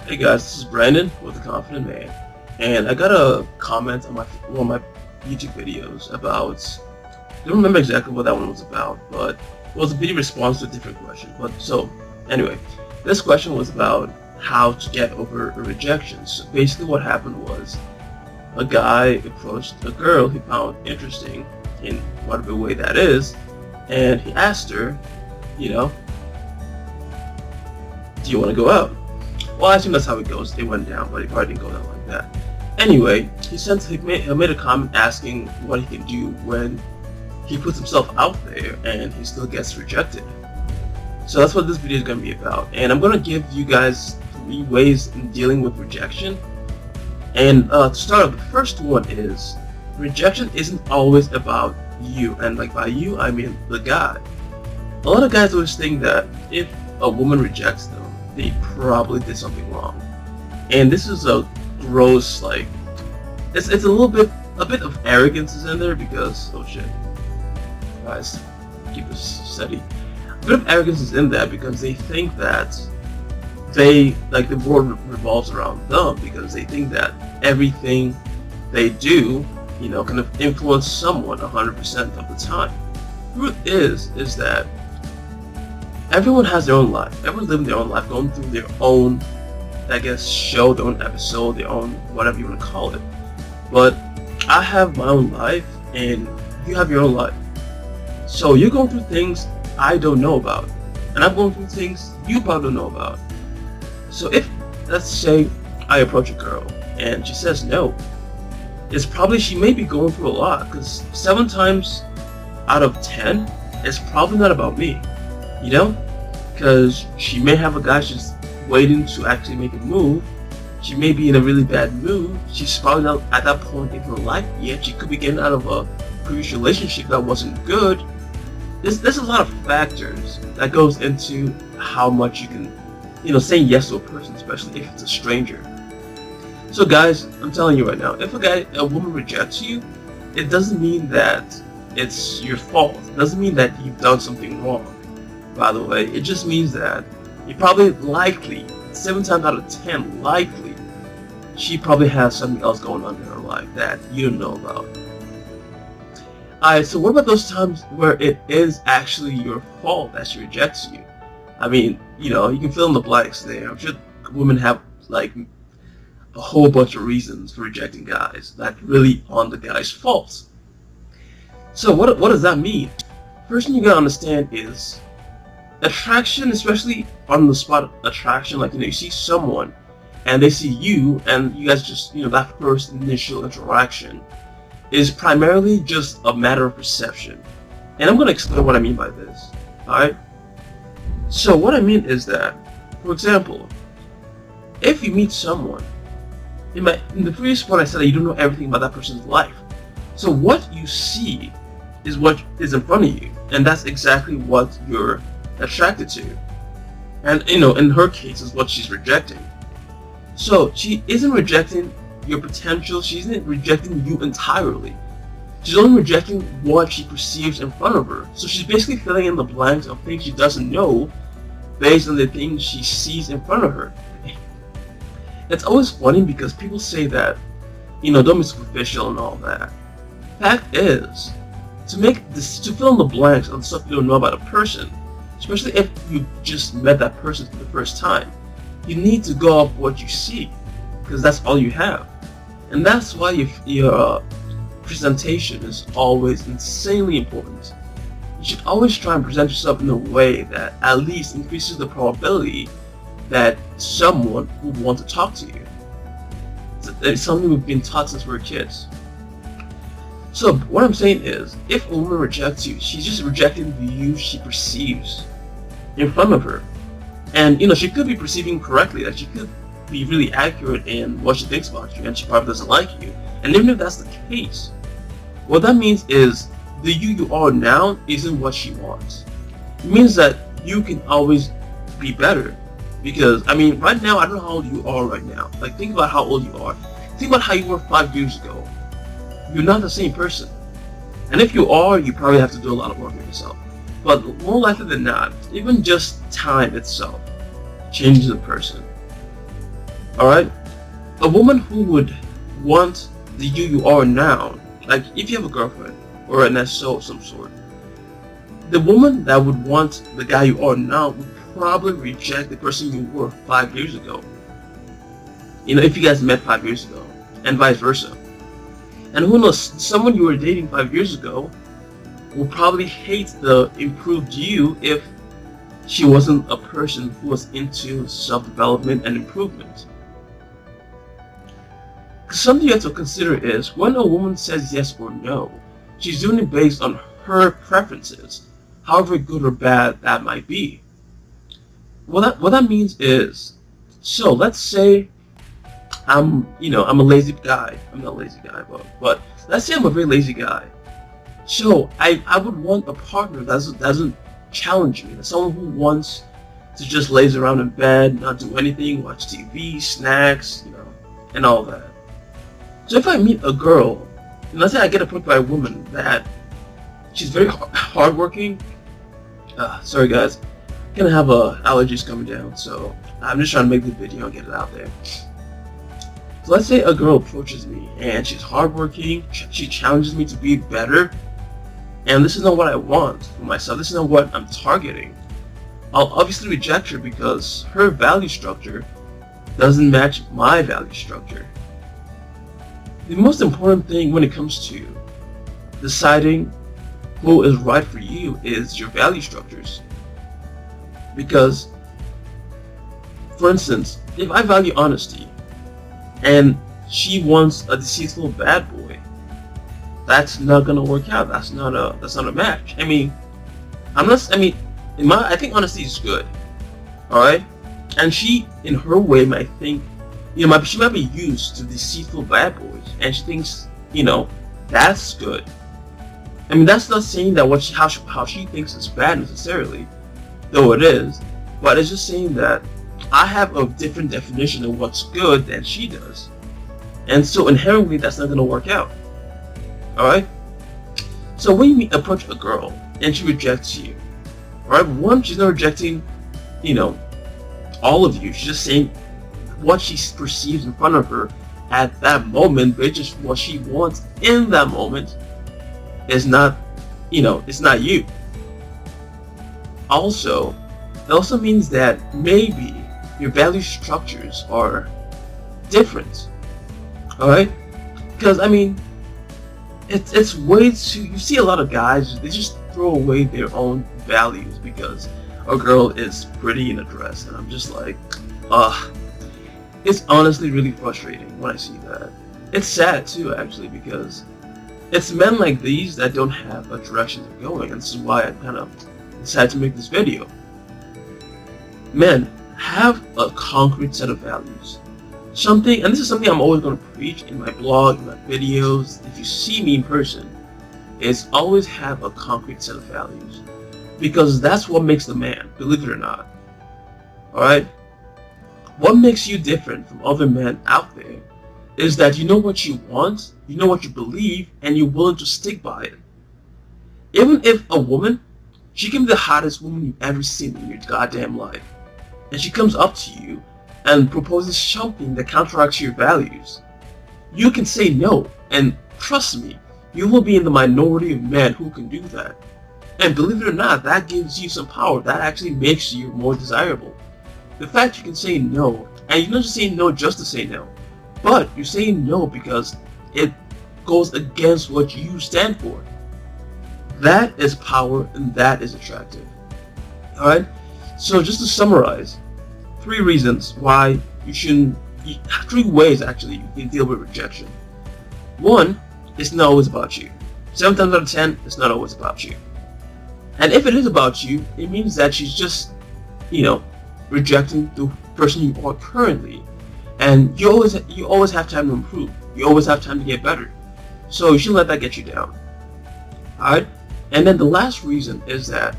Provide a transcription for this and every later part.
Hey guys, this is Brandon with The Confident Man, and I got a comment on one of my YouTube videos about, I don't remember exactly what that one was about, but it was a video response to a different question. But so, anyway, this question was about how to get over a rejection. So basically what happened was, a guy approached a girl he found interesting in whatever way that is, and he asked her, you know, do you want to go out? Well, I assume that's how it goes. They went down, but it probably didn't go down like that. Anyway, he made a comment asking what he can do when he puts himself out there and he still gets rejected. So that's what this video is going to be about. And I'm going to give you guys 3 ways in dealing with rejection. And to start off, the first one is, rejection isn't always about you. And like by you, I mean the guy. A lot of guys always think that if a woman rejects them, they probably did something wrong. And this is a gross, like, it's a bit of arrogance is in there because, oh shit, guys, keep this steady. A bit of arrogance is in that because they think that the world revolves around them, because they think that everything they do, you know, kind of influence someone 100% of the time. The truth is that everyone has their own life. Everyone's living their own life, going through their own, I guess, show, their own episode, their own whatever you want to call it. But I have my own life, and you have your own life. So you're going through things I don't know about, and I'm going through things you probably don't know about. So if, let's say, I approach a girl and she says no, it's probably she may be going through a lot, because 7 times out of 10, it's probably not about me. You know, because she may have a guy she's waiting to actually make a move. She may be in a really bad mood. She's probably not at that point in her life yet. She could be getting out of a previous relationship that wasn't good. There's a lot of factors that goes into how much you can, you know, say yes to a person, especially if it's a stranger. So guys, I'm telling you right now, if a woman rejects you, it doesn't mean that it's your fault. It doesn't mean that you've done something wrong. By the way, it just means that you probably likely, 7 times out of 10, likely, she probably has something else going on in her life that you don't know about. Alright, so what about those times where it is actually your fault that she rejects you? I mean, you know, you can fill in the blanks there. I'm sure women have, like, a whole bunch of reasons for rejecting guys that really on the guy's fault. So what does that mean? First thing you gotta understand is, attraction, especially on the spot attraction, like, you know, you see someone and they see you and you guys just, you know, that first initial interaction is primarily just a matter of perception. And I'm going to explain what I mean by this. Alright? So what I mean is that, for example, if you meet someone, in the previous one I said that you don't know everything about that person's life. So what you see is what is in front of you, and that's exactly what you're attracted to. And, you know, in her case is what she's rejecting. So she isn't rejecting your potential, she isn't rejecting you entirely. She's only rejecting what she perceives in front of her. So she's basically filling in the blanks of things she doesn't know based on the things she sees in front of her. It's always funny because people say that, you know, don't be superficial and all that. Fact is, to fill in the blanks on stuff you don't know about a person, especially if you just met that person for the first time, you need to go off what you see, because that's all you have. And that's why your presentation is always insanely important. You should always try and present yourself in a way that at least increases the probability that someone will want to talk to you. It's something we've been taught since we were kids. So what I'm saying is, if a woman rejects you, she's just rejecting the you she perceives in front of her. And, you know, she could be perceiving correctly, that she could be really accurate in what she thinks about you, and she probably doesn't like you. And even if that's the case, what that means is the you are now isn't what she wants. It means that you can always be better. Because, I mean, right now, I don't know how old you are right now. Like, think about how old you are. Think about how you were 5 years ago. You're not the same person. And if you are, you probably have to do a lot of work on yourself. But more likely than not, even just time itself changes a person. Alright? A woman who would want the you are now, like if you have a girlfriend or an SO of some sort, the woman that would want the guy you are now would probably reject the person you were 5 years ago. If you guys met 5 years ago, and vice versa. And who knows, someone you were dating 5 years ago will probably hate the improved you if she wasn't a person who was into self-development and improvement. Something you have to consider is when a woman says yes or no, she's doing it based on her preferences, however good or bad that might be. What that means is, so let's say I'm a lazy guy. I'm not a lazy guy, but let's say I'm a very lazy guy. So I would want a partner that doesn't challenge me. Someone who wants to just laze around in bed, not do anything, watch TV, snacks, and all that. So if I meet a girl, and let's say I get approached by a woman that she's very hardworking. Sorry guys, I'm gonna have allergies coming down, so I'm just trying to make this video and get it out there. So let's say a girl approaches me and she's hardworking, she challenges me to be better, and this is not what I want for myself, this is not what I'm targeting. I'll obviously reject her because her value structure doesn't match my value structure. The most important thing when it comes to deciding who is right for you is your value structures. Because, for instance, if I value honesty and she wants a deceitful bad boy, that's not gonna work out. That's not a match. I think honesty is good. Alright? And she, in her way, might think, she might be used to deceitful bad boys, and she thinks, that's good. That's not saying that how she thinks is bad necessarily, though it is, but it's just saying that I have a different definition of what's good than she does, and so inherently that's not going to work out. Alright? So when you approach a girl and she rejects you, alright, one, she's not rejecting, all of you, she's just saying what she perceives in front of her at that moment, but just what she wants in that moment is not, it's not you. Also, it also means that maybe your value structures are different. Alright? Because, it's way too, you see a lot of guys, they just throw away their own values because a girl is pretty in a dress, and I'm just like, it's honestly really frustrating when I see that. It's sad too, actually, because it's men like these that don't have a direction they're going, and this is why I kind of decided to make this video. Men, have a concrete set of values. Something, and this is something I'm always going to preach in my blog, in my videos, if you see me in person, is always have a concrete set of values. Because that's what makes the man, believe it or not. Alright? What makes you different from other men out there is that you know what you want, you know what you believe, and you're willing to stick by it. Even if a woman, she can be the hottest woman you've ever seen in your goddamn life, and she comes up to you and proposes something that counteracts your values, you can say no, and trust me, you will be in the minority of men who can do that. And believe it or not, that gives you some power, that actually makes you more desirable. The fact you can say no, and you're not just saying no just to say no, but you're saying no because it goes against what you stand for. That is power, and that is attractive. Alright? So just to summarize, 3 reasons why you shouldn't, 3 ways actually you can deal with rejection. 1, it's not always about you. 7 times out of 10, it's not always about you. And if it is about you, it means that she's just, rejecting the person you are currently. And you always have time to improve. You always have time to get better. So you shouldn't let that get you down. Alright? And then the last reason is that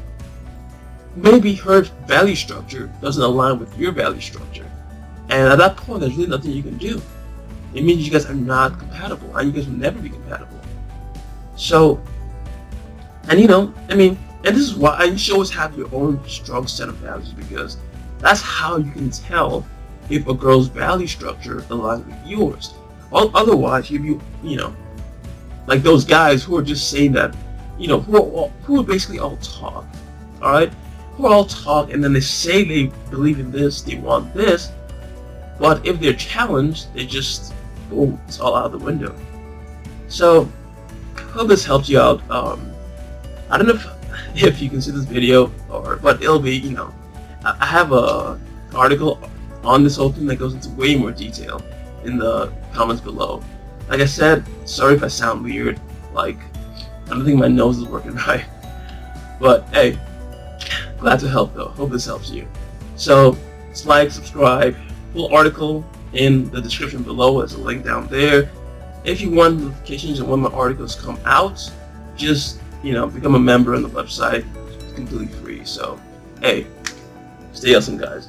maybe her value structure doesn't align with your value structure. And at that point, there's really nothing you can do. It means you guys are not compatible, and you guys will never be compatible. So, and and this is why you should always have your own strong set of values, because that's how you can tell if a girl's value structure aligns with yours. Otherwise, you know, like those guys who are just saying that, you know, who are basically all talk, all right, who are all talk, and then they say they believe in this, they want this, but if they're challenged, they just, boom, it's all out the window. So, hope this helps you out. I don't know if you can see this video, but it'll be, you know, I have a article on this whole thing that goes into way more detail in the comments below. Like I said, sorry if I sound weird, like, I don't think my nose is working right, but hey, glad to help though. Hope this helps you. So, like, subscribe, full article in the description below. There's a link down there. If you want notifications of when my articles come out, just, you know, become a member on the website. It's completely free. So, hey, stay awesome, guys.